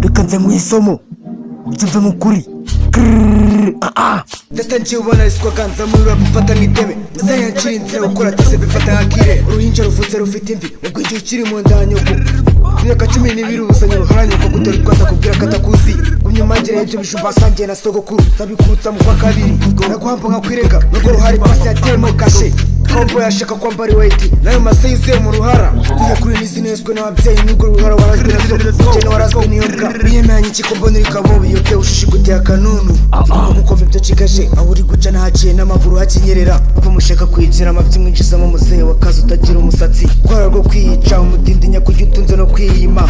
Reka nze mu isomo ubyumve mu kuri. Ndatangiye ubona riswa ganza muri rap mfata nk'iteme Zaya nciri inzira gukora tese bifata nk'akire Uruhinja ruvutse rufite imvi ubwo igihe ukiri mu nda nyoko Imyaka 12 ubusanya ruharanye ko gutera rwanda kubwira katakuzi Umnyumangire ibyo bijumba sangiye na sogokuru Zabikutsa mu kwa kabiri Naguhamba nkakwirega Nubwo ruhari pasi yatemo kashe Kombo yashaka kwambara weight nayo mase yize mu ruhara Kuya kuri nizineswe n'ababyeyi nubwo ruhara warazwe na so Jene warazwe niyo bwa Biyemanye ikikombo n'irikabo biyoke ushishigutiye akanunu Mukombe byo cikaje aho uri guca nahaciye n'amaguru hakinyerera Ko mushaka kwijira amabyi mwinjizamo muzehe wakaza utagira umusatsi Kwara rwo kwiyica umudindinya kujya utunze no kwiyima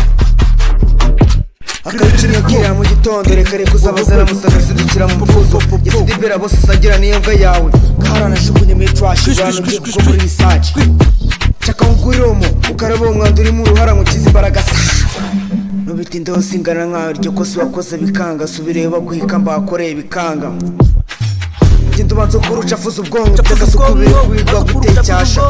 Akabiciro kira mu gitondo reka reka uzabazana musana sidukira mu mfuzo Yesidibera bose sagira niyo mva yawe Kahara nashukunye muri trash Rwano byo muri research Chaka unguromo ukarabo umwanduri mu ruhara mu kizimbaraga Nubitinde hose ingana nkaho iryo kosi wakoze bikanga subireba guhika mbakoreye bikanga Genda ubanza kurucafuza ubwonko by'agasukubiri kwirwa gutecyasha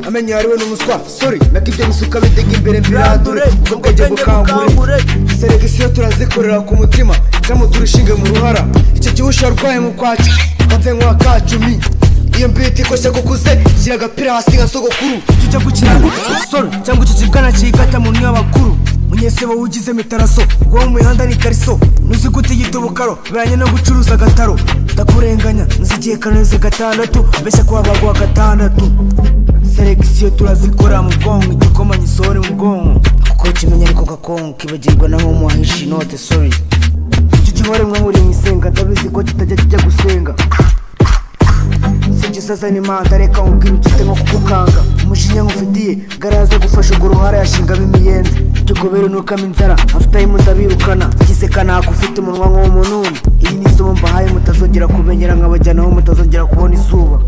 Amenya yariwe n'umuswa sorry nakibye misuka bidega imbere mbirandure ubwo bwenge bukangure Seregisiyo turazikorera ku mutima Zamu turishinge mu ruhara Icyo gihushya rwaye mu kwacu Kanze nkwa kacumi Iyo mbiti kosha kukuze Gira agapira hasi nka sogokuru Tujya gukina sorry cyangwa icyo kibwana kigata mu niyo abakuru Munyesebo ugize mitaraso Uwo mu mihanda ni kariso Nuzi gute yitobokaro Banye no gucuruza gataro Ndakurenganya Nuzigiye kaneze gatandatu Beshya kuba bagwa gatandatu Seregisiyo turazikora mu bwonko Igikoma nyisore mu bwonko Kuko kimenya ariko gakongo Kibagirwa na homo wahishi note sorry Icyo gihore mwe muri mwisenga Ndabizi ko kitajya kijya gusenga Sasa ni manda reka umbwira ukite nko kukukanga Umushinya nkufitiye garaza gufasha ugo ruhara yashinga bimiyenze Cyogobere nukama inzara afite ayimu ndabirukana Giseka nako ufite umunwa nk'umununi Iyi ni isomo mbahaye mutazongera kumenyera nkabajyanaho mutazongera kubona izuba